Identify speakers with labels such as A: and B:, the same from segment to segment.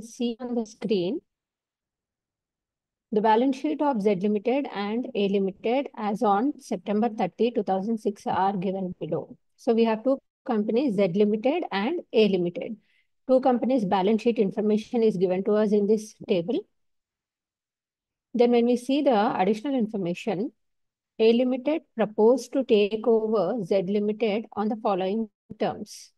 A: see on the screen, the balance sheet of Z Limited and A Limited as on September 30, 2006 are given below. So we have two companies, Z Limited and A Limited. Two companies' balance sheet information is given to us in this table. Then when we see the additional information, A Limited proposed to take over Z Limited on the following terms.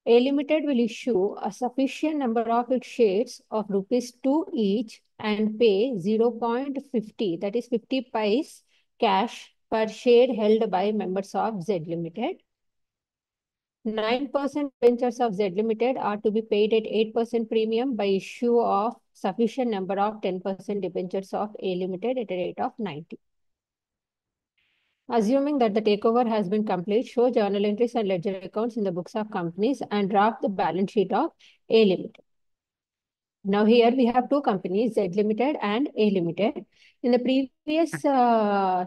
A: A Limited will issue a sufficient number of its shares of rupees 2 each and pay 0.50, that is 50 pice cash per share held by members of Z Limited. 9% ventures of Z Limited are to be paid at 8% premium by issue of sufficient number of 10% debentures of A Limited at a rate of 90. Assuming that the takeover has been complete, show journal entries and ledger accounts in the books of companies and draft the balance sheet of A Limited. Now here we have two companies, Z Limited and A Limited. In the previous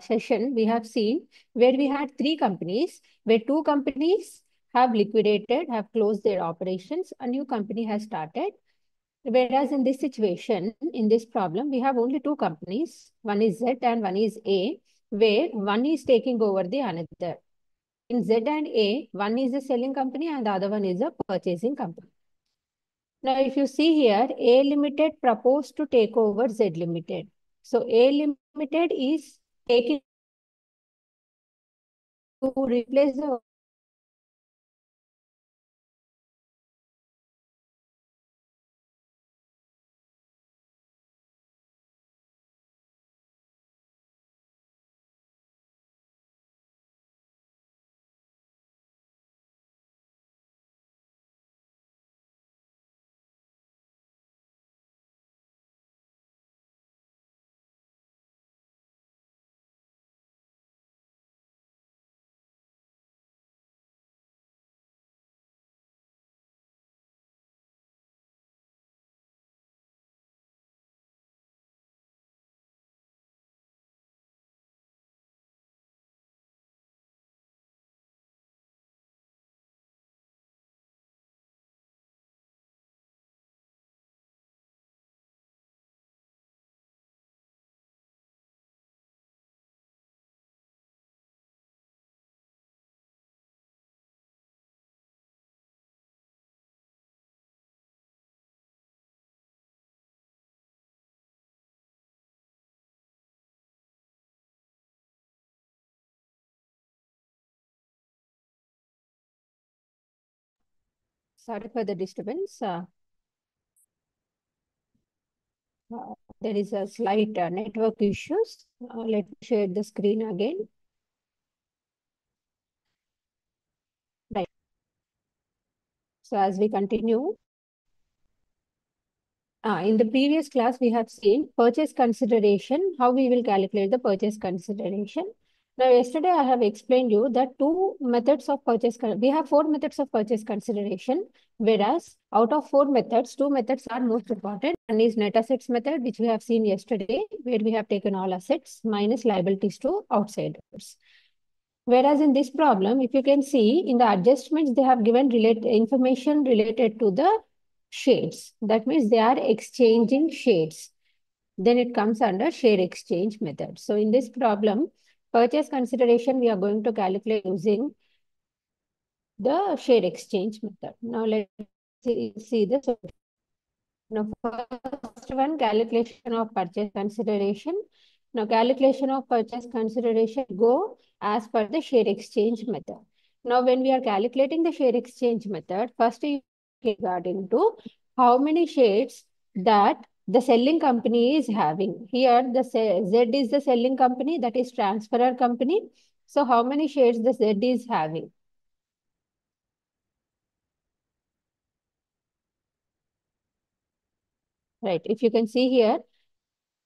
A: session, we have seen where we had three companies, where two companies have liquidated, have closed their operations, a new company has started. Whereas in this situation, in this problem, we have only two companies, one is Z and one is A, where one is taking over the another. In Z and A, one is a selling company and the other one is a purchasing company. Now, if you see here, A Limited proposed to take over Z Limited. So, A Limited is taking to replace the sorry for the disturbance. There is a slight network issues. Let me share the screen again. Right. So as we continue, in the previous class, we have seen purchase consideration, how we will calculate the purchase consideration. Now, yesterday I have explained you that two methods of purchase, we have four methods of purchase consideration, whereas out of four methods, two methods are most important. One is net assets method, which we have seen yesterday, where we have taken all assets minus liabilities to outsiders. Whereas in this problem, if you can see in the adjustments, they have given information related to the shades. That means they are exchanging shades. Then it comes under share exchange method. So in this problem, purchase consideration, we are going to calculate using the share exchange method. Now let's see the solution. Now first one, calculation of purchase consideration. Now calculation of purchase consideration go as per the share exchange method. Now when we are calculating the share exchange method, first you regarding to how many shares that the selling company is having. Here the Z is the selling company, that is transferor company. So how many shares the Z is having? Right, if you can see here,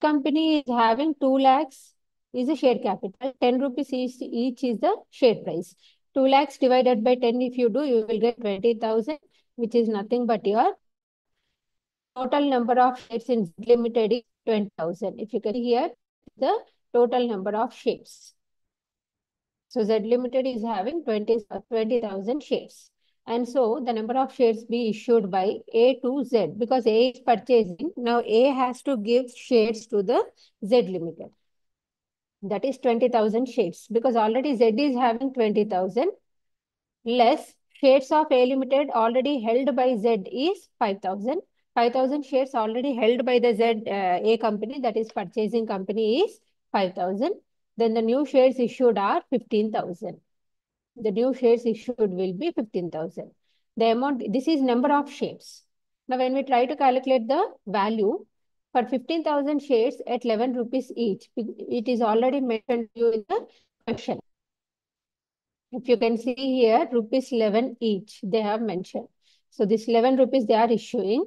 A: company is having 2 lakhs is the share capital, 10 rupees each is the share price. 2 lakhs divided by 10, if you do, you will get 20,000, which is nothing but your total number of shares in limited is 20,000. If you can see here, the total number of shares. So Z Limited is having 20,000 shares. And so the number of shares be issued by A to Z, because A is purchasing. Now A has to give shares to the Z Limited. That is 20,000 shares, because already Z is having 20,000, less shares of A Limited already held by Z is 5,000. 5,000 shares already held by the Z A company, that is purchasing company, is 5,000. Then the new shares issued are 15,000. The new shares issued will be 15,000. The amount, this is number of shares. Now, when we try to calculate the value for 15,000 shares at 11 rupees each, it is already mentioned to you in the question. If you can see here, rupees 11 each, they have mentioned. So this 11 rupees they are issuing.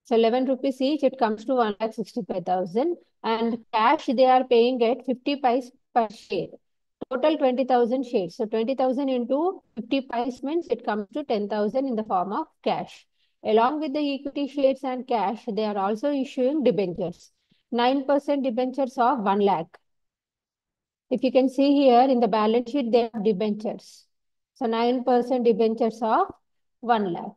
A: So 11 rupees each, it comes to 1,65,000. And cash they are paying at 50 pice per share. Total 20,000 shares. So 20,000 into 50 pice means it comes to 10,000 in the form of cash. Along with the equity shares and cash, they are also issuing debentures. 9% debentures of 1 lakh. If you can see here in the balance sheet, they have debentures. So 9% debentures of 1 lakh.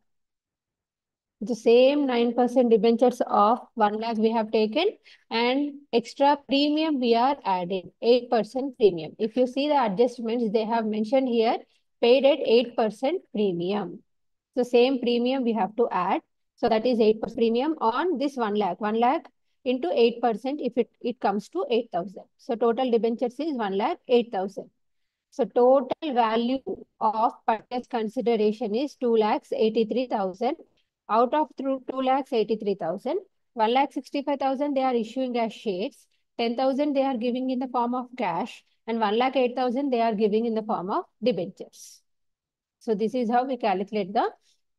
A: The same 9% debentures of 1 lakh we have taken, and extra premium we are adding, 8% premium. If you see the adjustments, they have mentioned here, paid at 8% premium. So same premium we have to add. So that is 8% premium on this 1 lakh. 1 lakh into 8%, if it comes to 8,000. So total debentures is 1 lakh 8,000. So total value of purchase consideration is 2,83,000. Out of 2,83,000, 1,65,000 they are issuing as shares, 10,000 they are giving in the form of cash, and 1,08,000 they are giving in the form of debentures. So this is how we calculate the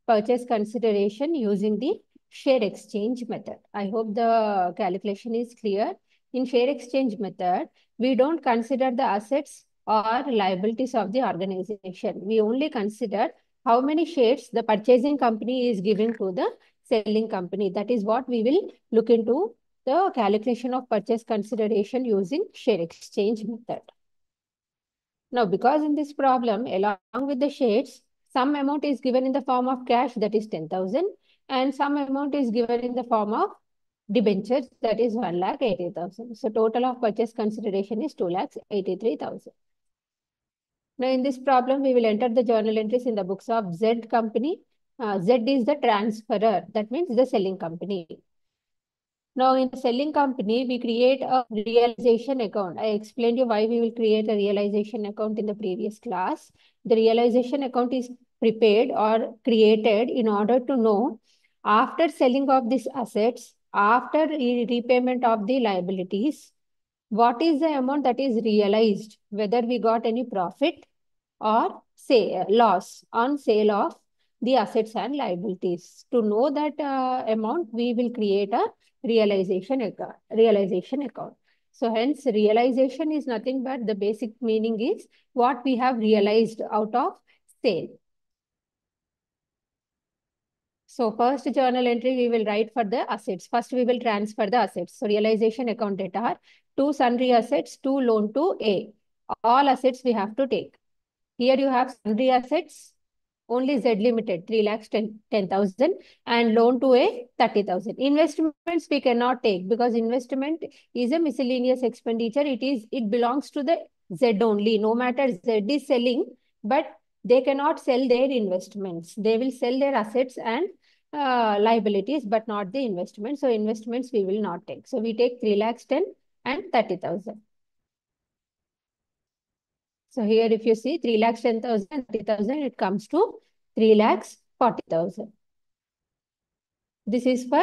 A: purchase consideration using the share exchange method. I hope the calculation is clear. In share exchange method, we don't consider the assets or liabilities of the organization. We only consider how many shares the purchasing company is giving to the selling company. That is what we will look into the calculation of purchase consideration using share exchange method. Now, because in this problem, along with the shares, some amount is given in the form of cash, that is 10,000, and some amount is given in the form of debentures, that is 1,80,000. So total of purchase consideration is 2,83,000. Now, in this problem, we will enter the journal entries in the books of Z company. Z is the transferor, that means the selling company. Now, in the selling company, we create a realization account. I explained you why we will create a realization account in the previous class. The realization account is prepared or created in order to know, after selling of these assets, after repayment of the liabilities, what is the amount that is realized, whether we got any profit or say loss on sale of the assets and liabilities. To know that amount, we will create a realization account. So hence realization is nothing but the basic meaning is what we have realized out of sale. So first journal entry we will write for the assets. First we will transfer the assets. So realization account data are 2 sundry assets, 2 loan to A. All assets we have to take. Here you have sundry assets, only Z Limited, 3,10,000, and loan to A, 30,000. Investments we cannot take because investment is a miscellaneous expenditure. It belongs to the Z only. No matter Z is selling, but they cannot sell their investments. They will sell their assets and liabilities, but not the investments. So investments we will not take. So we take 3,10,000 and 30,000. So here if you see 3,10,000 and 30,000, it comes to 3,40,000. This is for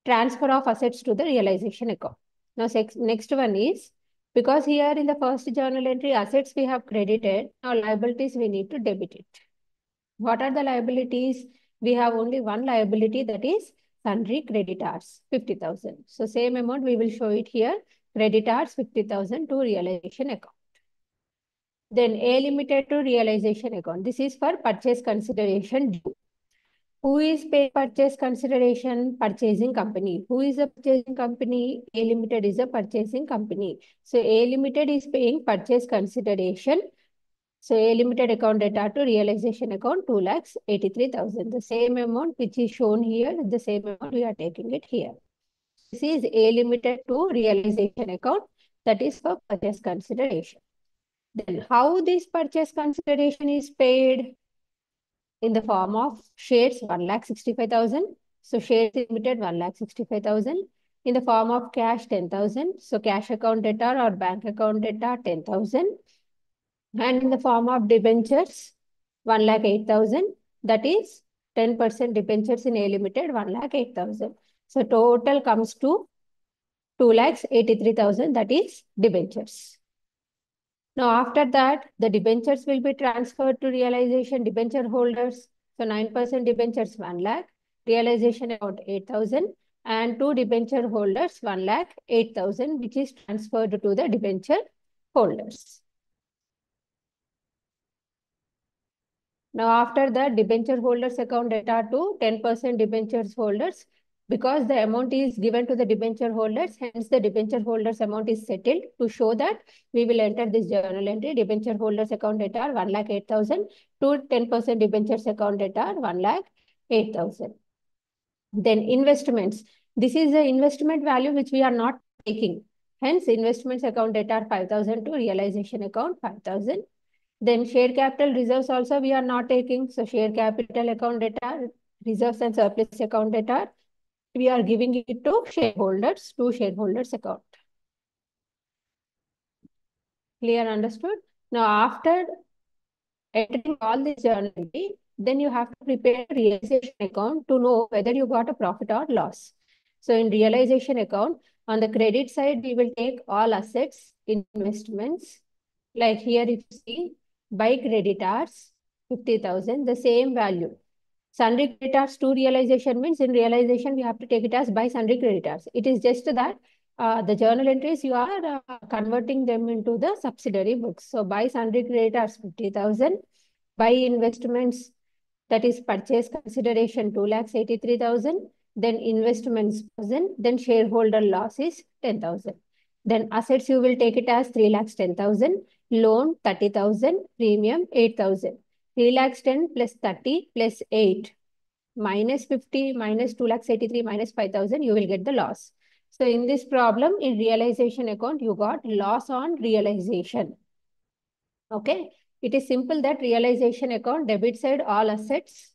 A: transfer of assets to the realization account. Now next one is, because here in the first journal entry assets we have credited, now liabilities we need to debit it. What are the liabilities? We have only one liability, that is sundry creditors, 50,000. So same amount we will show it here, creditors 50,000 to realization account. Then A Limited to realization account. This is for purchase consideration due. Who is paying purchase consideration? Purchasing company. Who is a purchasing company? A Limited is a purchasing company. So A Limited is paying purchase consideration So A limited account data to realization account 2,83,000. The same amount which is shown here, the same amount we are taking it here. This is A limited to realization account, that is for purchase consideration. Then how this purchase consideration is paid? In the form of shares 1,65,000. So shares limited 1,65,000. In the form of cash 10,000. So cash account debtor or bank account debtor 10,000. And in the form of debentures 1,08,000. That is 10% debentures in A limited 1,08,000. So total comes to 2,83,000. That is debentures. Now, after that, the debentures will be transferred to realization debenture holders. So 9% debentures 1 lakh, realization about 8,000, and two debenture holders 1 lakh 8,000, which is transferred to the debenture holders. Now, after that, debenture holders account data to 10% debentures holders. Because the amount is given to the debenture holders, hence the debenture holders amount is settled. To show that, we will enter this journal entry, debenture holders account data 1,08,000 to 10% debentures account data 1,08,000. Then investments. This is the investment value which we are not taking. Hence, investments account data 5,000 to realization account 5,000. Then share capital reserves also we are not taking. So share capital account data, reserves and surplus account data, we are giving it to shareholders, to shareholders account. Clear, understood? Now, after entering all this journal entry, then you have to prepare a realization account to know whether you got a profit or loss. So in realization account, on the credit side, we will take all assets, investments. Like here, if you see, by creditors, 50,000, the same value. Sundry creditors to realization means in realization, we have to take it as by sundry creditors. It is just that the journal entries, you are converting them into the subsidiary books. So by sundry creditors, 50,000. By investments, that is purchase consideration, 2,83,000. Then investments, 1,000. Then shareholder loss is 10,000. Then assets, you will take it as 3,10,000. Loan, 30,000. Premium, 8,000. 3,10,000 plus 30 plus 8 minus 50 minus 2,83,000 minus 5,000, you will get the loss. So in this problem, in realization account, you got loss on realization. Okay. It is simple that realization account, debit side, all assets,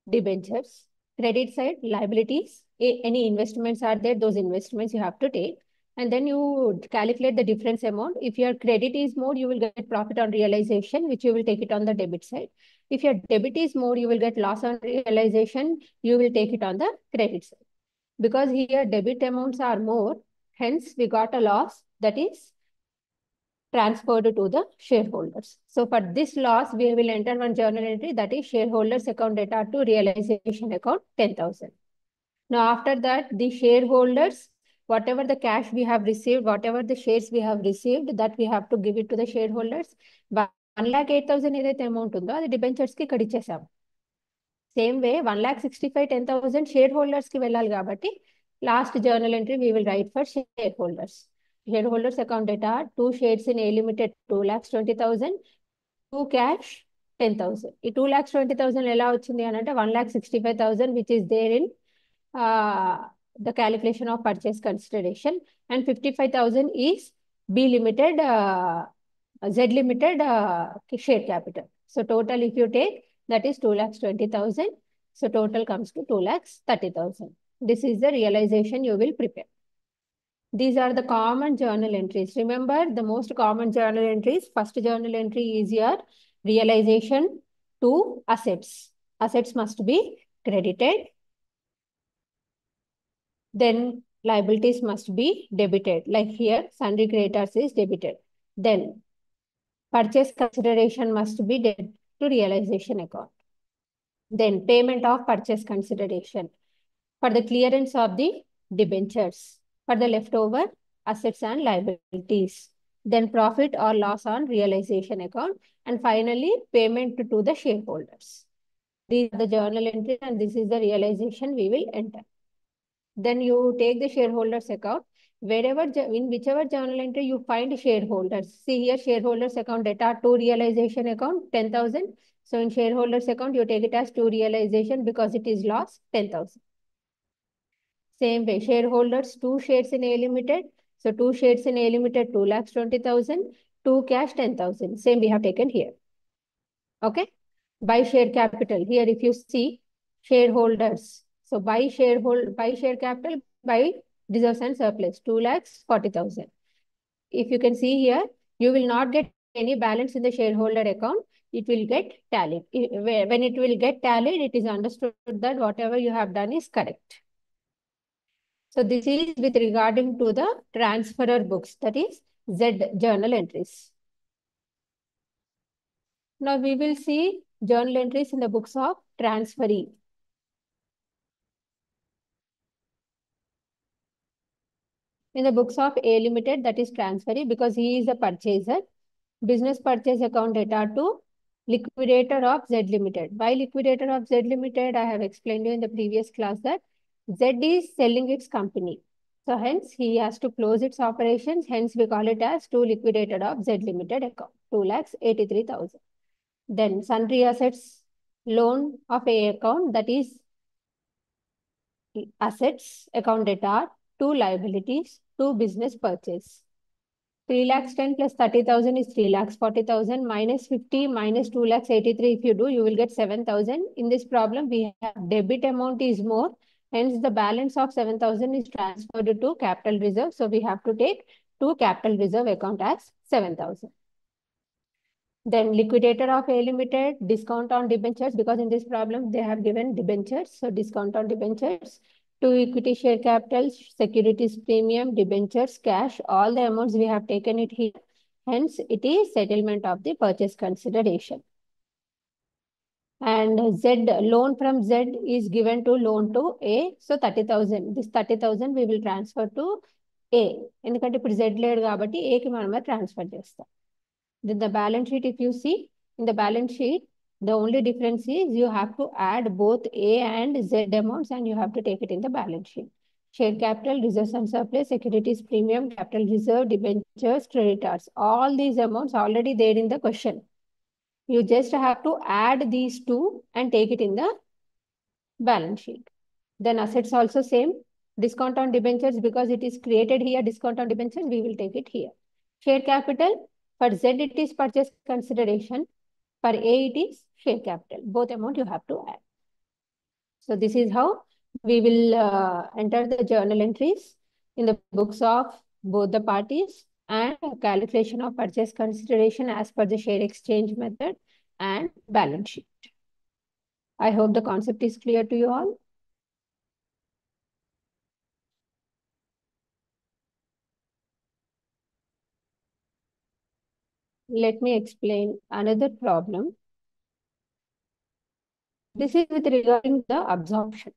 A: debentures, credit side, liabilities, any investments are there, those investments you have to take. And then you calculate the difference amount. If your credit is more, you will get profit on realization, which you will take it on the debit side. If your debit is more, you will get loss on realization, you will take it on the credit side. Because here debit amounts are more, hence we got a loss that is transferred to the shareholders. So for this loss, we will enter one journal entry, that is shareholders account data to realization account 10,000. Now after that, the shareholders, whatever the cash we have received, whatever the shares we have received, that we have to give it to the shareholders. 1,08,000 ఏదైతే amount ఉందో అది debentures కి ఇక్కడ ఇచ్చేసాం. Same way 1,65,000 10,000 share holders కి వెళ్ళాలి కాబట్టి last journal entry we will write for shareholders. Shareholders account data, 2 shares in A limited 2,20,000, 2 cash 10,000. ఈ 2,20,000 ఎలా వచ్చింది అని అంటే 1,65,000 which is there in the calculation of purchase consideration, and 55,000 is B limited, Z limited share capital. So total if you take, that is 2,20,000. So total comes to 2,30,000. This is the realization you will prepare. These are the common journal entries. Remember the most common journal entries. First journal entry is your realization to assets. Assets must be credited. Then liabilities must be debited. Like here, sundry creditors is debited. Then purchase consideration must be debited to realization account. Then payment of purchase consideration for the clearance of the debentures, for the leftover assets and liabilities. Then profit or loss on realization account. And finally, payment to the shareholders. These are the journal entries and this is the realization we will enter. Then you take the shareholders account. In whichever journal entry you find shareholders. See here, shareholders account data to realization account 10,000. So in shareholders account, you take it as to realization because it is loss 10,000. Same way, shareholders, 2 shares in A Limited. So 2 shares in A Limited, 2,20,000, 2 cash 10,000. Same we have taken here. Okay. By share capital. Here, if you see shareholders. So by share capital by reserves and surplus, 2,40,000. If you can see here, you will not get any balance in the shareholder account. It will get tallied. When it will get tallied, it is understood that whatever you have done is correct. So this is with regarding to the transferor books, that is Z journal entries. Now we will see journal entries in the books of transferee. In the books of A Limited, that is transferee because he is a purchaser. Business purchase account data to liquidator of Z Limited. By liquidator of Z Limited, I have explained you in the previous class that Z is selling its company. So hence he has to close its operations. Hence we call it as to liquidator of Z Limited account, 2,83,000. Then sundry assets loan of A account, that is assets account data to liabilities to business purchase. 3,10,000 plus 30,000 is 3,40,000 minus 50 minus 2,83,000. If you do, you will get 7,000. In this problem, we have debit amount is more. Hence, the balance of 7,000 is transferred to capital reserve. So we have to take to capital reserve account as 7,000. Then liquidator of A Limited, discount on debentures, because in this problem they have given debentures. So discount on debentures, to equity share capital, securities premium, debentures, cash, all the amounts we have taken it here. Hence, it is settlement of the purchase consideration. And Z, loan from Z is given to loan to A. So 30,000. This 30,000 we will transfer to A. ఎందుకంటే ఇప్పుడు Z లేడు కాబట్టి A కి మనమే transfer చేస్తాం. Then the balance sheet, if you see, in the balance sheet, the only difference is you have to add both A and Z amounts and you have to take it in the balance sheet. Share capital, reserves and surplus, securities premium, capital reserve, debentures, creditors. All these amounts already there in the question. You just have to add these two and take it in the balance sheet. Then assets also same. Discount on debentures, because it is created here, discount on debentures, we will take it here. Share capital, for Z it is purchase consideration. For A it is share capital. Both amount you have to add. So this is how we will enter the journal entries in the books of both the parties and calculation of purchase consideration as per the share exchange method and balance sheet. I hope the concept is clear to you all. Let me explain another problem. This is with regarding the absorption.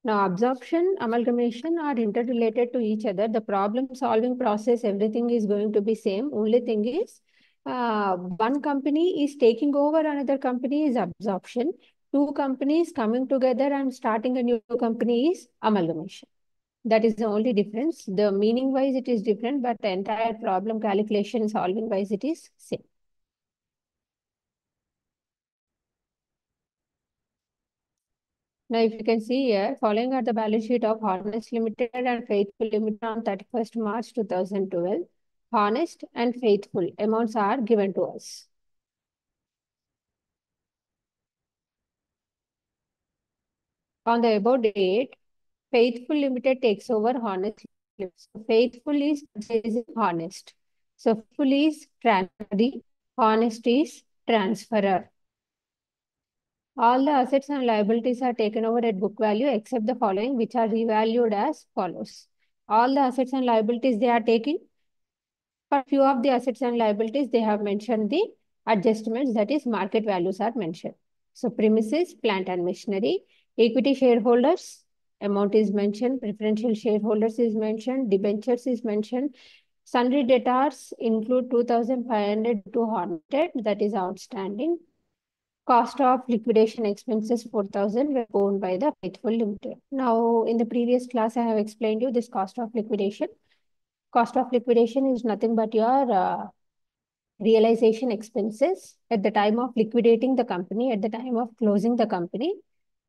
A: Now, absorption, amalgamation are interrelated to each other. The problem solving process, everything is going to be same. Only thing is, one company is taking over another company is absorption. Two companies coming together and starting a new company is amalgamation. That is the only difference. The meaning wise it is different, but the entire problem calculation solving wise it is same. Now, if you can see here, following are the balance sheet of Honest Limited and Faithful Limited on 31st March 2012. Honest and Faithful amounts are given to us. On the above date, Faithful Limited takes over Honest Limited. So Faithful is purchasing Honest. So Faithful is transferee, Honest is transferor. All the assets and liabilities are taken over at book value except the following, which are revalued as follows. All the assets and liabilities they are taking. For few of the assets and liabilities, they have mentioned the adjustments, that is market values are mentioned. So premises, plant and machinery, equity shareholders, amount is mentioned, preferential shareholders is mentioned, debentures is mentioned. Sundry debtors include 2,500 to 100, that is outstanding. Cost of liquidation expenses 4,000 were borne by the Faithful Limited. Now, in the previous class, I have explained you this cost of liquidation. Cost of liquidation is nothing but your realization expenses at the time of liquidating the company, at the time of closing the company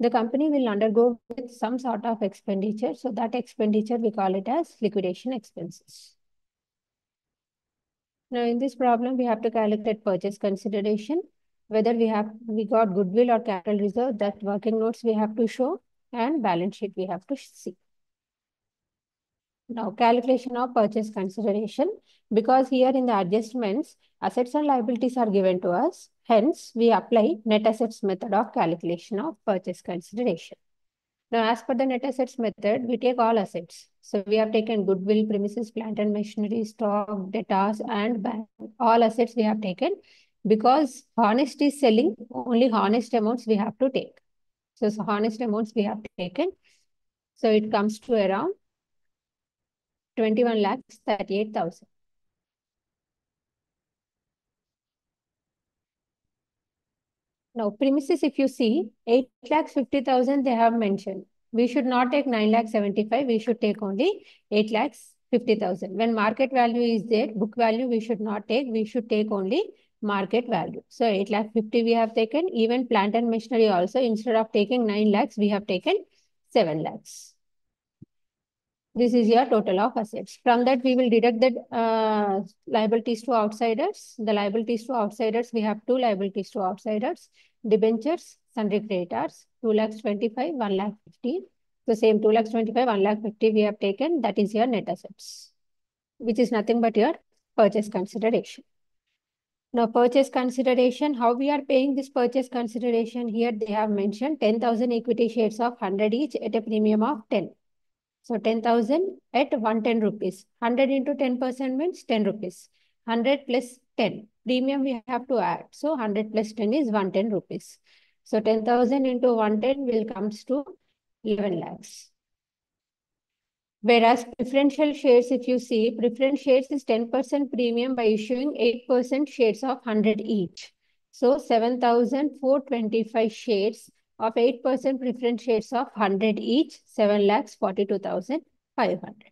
A: will undergo with some sort of expenditure. So that expenditure, we call it as liquidation expenses. Now, in this problem, we have to calculate purchase consideration, whether we got goodwill or capital reserve, that working notes we have to show, and balance sheet we have to see. Now, calculation of purchase consideration, because here in the adjustments, assets and liabilities are given to us. Hence, we apply net assets method of calculation of purchase consideration. Now, as per the net assets method, we take all assets. So we have taken goodwill, premises, plant and machinery, stock, debtors, and bank. All assets we have taken because honest is selling, only honest amounts we have to take. So honest amounts we have taken. So it comes to around 21,38,000. Now, premises, if you see, 8,50,000 they have mentioned. We should not take 9,75,000. We should take only 8,50,000. When market value is there, book value we should not take. We should take only market value. So 8,50,000 we have taken. Even plant and machinery also, instead of taking 9 lakhs, we have taken 7 lakhs. This is your total of assets. From that, we will deduct the liabilities to outsiders. The liabilities to outsiders, we have two liabilities to outsiders. Debentures, sundry creditors, 2,25,000, 1,50,000. So same 2,25,000, 1,50,000 we have taken. That is your net assets, which is nothing but your purchase consideration. Now, purchase consideration, how we are paying this purchase consideration? Here they have mentioned 10,000 equity shares of 100 each at a premium of 10. So 10,000 at 110 rupees. 100 into 10% means 10 rupees. 100 plus 10. Premium we have to add. So 100 plus 10 is 110 rupees. So 10,000 into 110 will comes to 11 lakhs. Whereas preferential shares, if you see, preference shares is 10% premium by issuing 8% shares of 100 each. So 7,425 shares of 8% preference shares of 100 each, 7,42,500.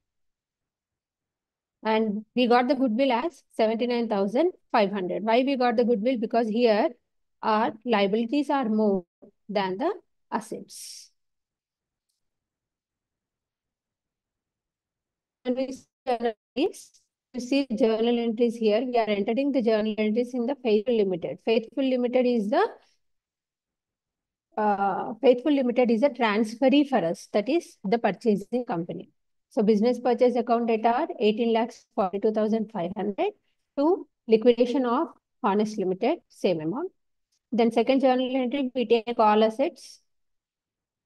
A: And we got the goodwill as 79,500. Why we got the goodwill? Because here our liabilities are more than the assets. And we see journal entries. You see journal entries here. We are entering the journal entries in the Faithful Limited. Faithful Limited is the transferee for us. That is the purchasing company. So business purchase account data are 18,42,500 to liquidation of Honest Limited, same amount. Then second journal entry, we take all assets,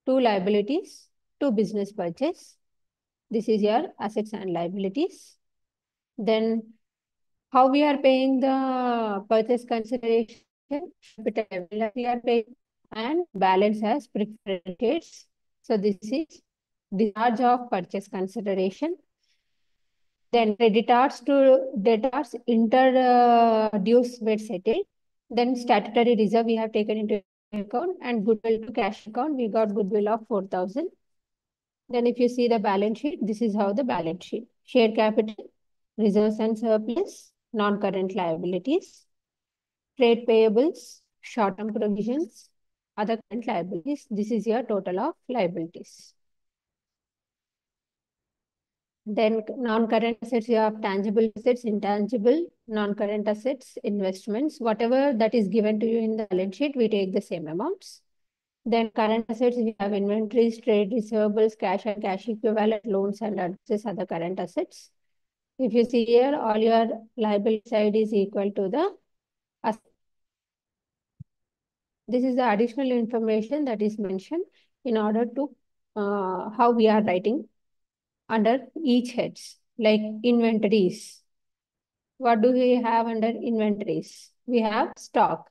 A: two liabilities, two business purchase. This is your assets and liabilities. Then how we are paying the purchase consideration? Capital we are paying and balance as preferred shares. So this is discharge of purchase consideration. Then creditors to debtors dues were settled. Then statutory reserve we have taken into account, and goodwill to cash account, we got goodwill of 4,000. Then if you see the balance sheet, this is how the balance sheet. Share capital, reserves and surplus, non-current liabilities, trade payables, short-term provisions, other current liabilities. This is your total of liabilities. Then non-current assets, you have tangible assets, intangible, non-current assets, investments, whatever that is given to you in the balance sheet, we take the same amounts. Then current assets, we have inventories, trade receivables, cash and cash equivalent, loans and advances, other current assets. If you see here, all your liability side is equal to the asset. This is the additional information that is mentioned in order to how we are writing under each heads, like inventories. What do we have under inventories? We have stock,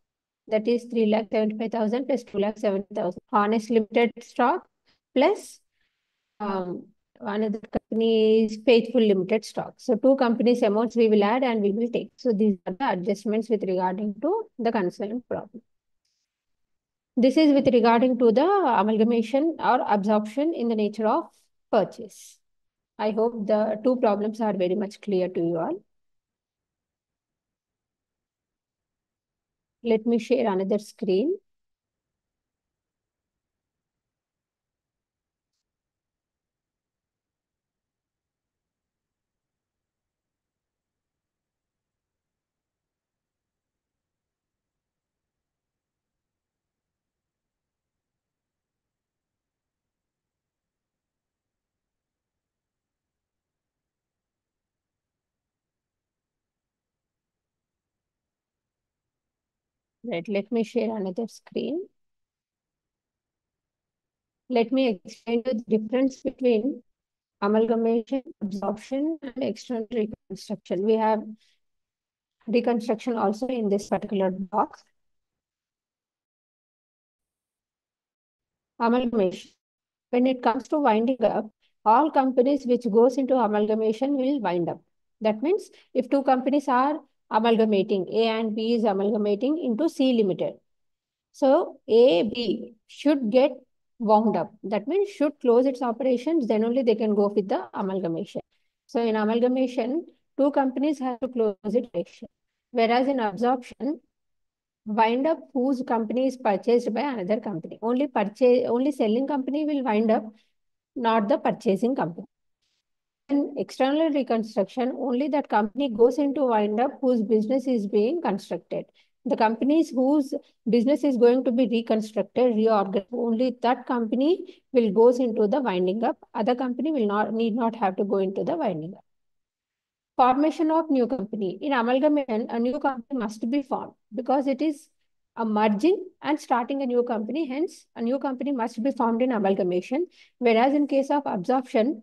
A: that is 3,75,000 plus 2,70,000. Honest Limited stock plus another company is Faithful Limited stock. So two companies amounts we will add and we will take. So these are the adjustments with regarding to the concerned problem. This is with regarding to the amalgamation or absorption in the nature of purchase. I hope the two problems are very much clear to you all. Let me share another screen. Right, let me share another screen. Let me explain you the difference between amalgamation, absorption, and external reconstruction. We have reconstruction also in this particular box. Amalgamation. When it comes to winding up, all companies which goes into amalgamation will wind up. That means if two companies are amalgamating, A and B is amalgamating into C Limited. So A, B should get wound up. That means should close its operations, then only they can go with the amalgamation. So in amalgamation, two companies have to close its operation. Whereas in absorption, wind up whose company is purchased by another company. Only selling company will wind up, not the purchasing company. In external reconstruction, only that company goes into wind up whose business is being constructed. The companies whose business is going to be reconstructed, reorganized, only that company will goes into the winding up. Other company will need not have to go into the winding up. Formation of new company. In amalgamation, a new company must be formed because it is a merging and starting a new company. Hence, a new company must be formed in amalgamation. Whereas in case of absorption,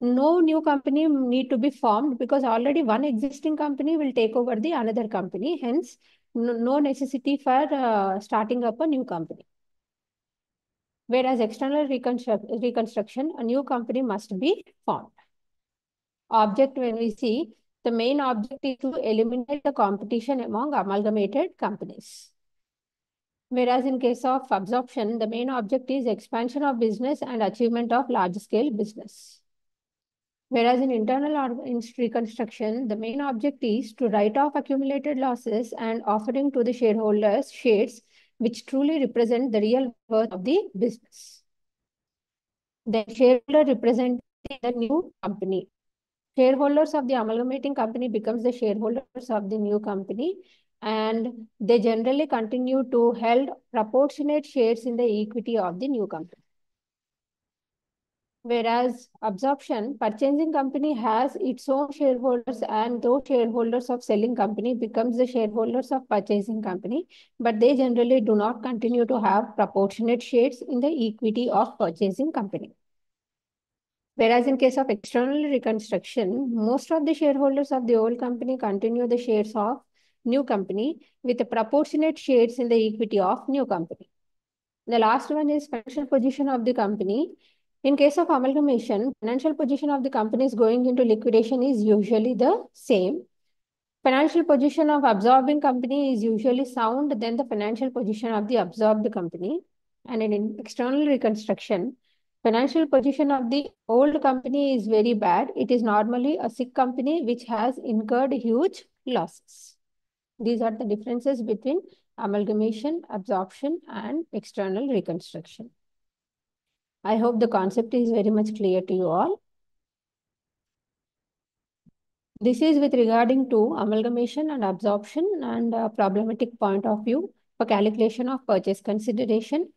A: no new company need to be formed because already one existing company will take over the another company. Hence, no necessity for starting up a new company. Whereas external reconstruction, a new company must be formed. Object, when we see, the main object is to eliminate the competition among amalgamated companies. Whereas in case of absorption, the main object is expansion of business and achievement of large-scale business. Whereas in internal reconstruction, the main object is to write off accumulated losses and offering to the shareholders shares which truly represent the real worth of the business. The shareholder representing the new company. Shareholders of the amalgamating company becomes the shareholders of the new company, and they generally continue to hold proportionate shares in the equity of the new company. Whereas absorption, purchasing company has its own shareholders, and those shareholders of selling company becomes the shareholders of purchasing company, but they generally do not continue to have proportionate shares in the equity of purchasing company. Whereas in case of external reconstruction, most of the shareholders of the old company continue the shares of new company with the proportionate shares in the equity of new company. The last one is financial position of the company. In case of amalgamation, financial position of the companies going into liquidation is usually the same. Financial position of absorbing company is usually sound than the financial position of the absorbed company. And in external reconstruction, financial position of the old company is very bad. It is normally a sick company which has incurred huge losses. These are the differences between amalgamation, absorption, and external reconstruction. I hope the concept is very much clear to you all. This is with regarding to amalgamation and absorption and a problematic point of view for calculation of purchase consideration.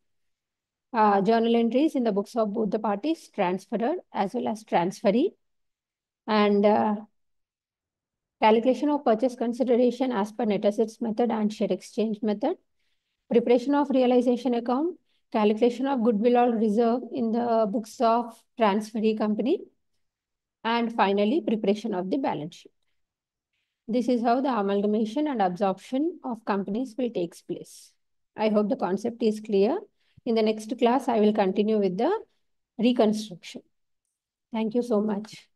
A: Journal entries in the books of both the parties, transferor as well as transferee, and calculation of purchase consideration as per net assets method and share exchange method, preparation of realization account, calculation of goodwill or reserve in the books of transferee company, and finally preparation of the balance sheet. This is how the amalgamation and absorption of companies will take place. I hope the concept is clear. In the next class, I will continue with the reconstruction. Thank you so much.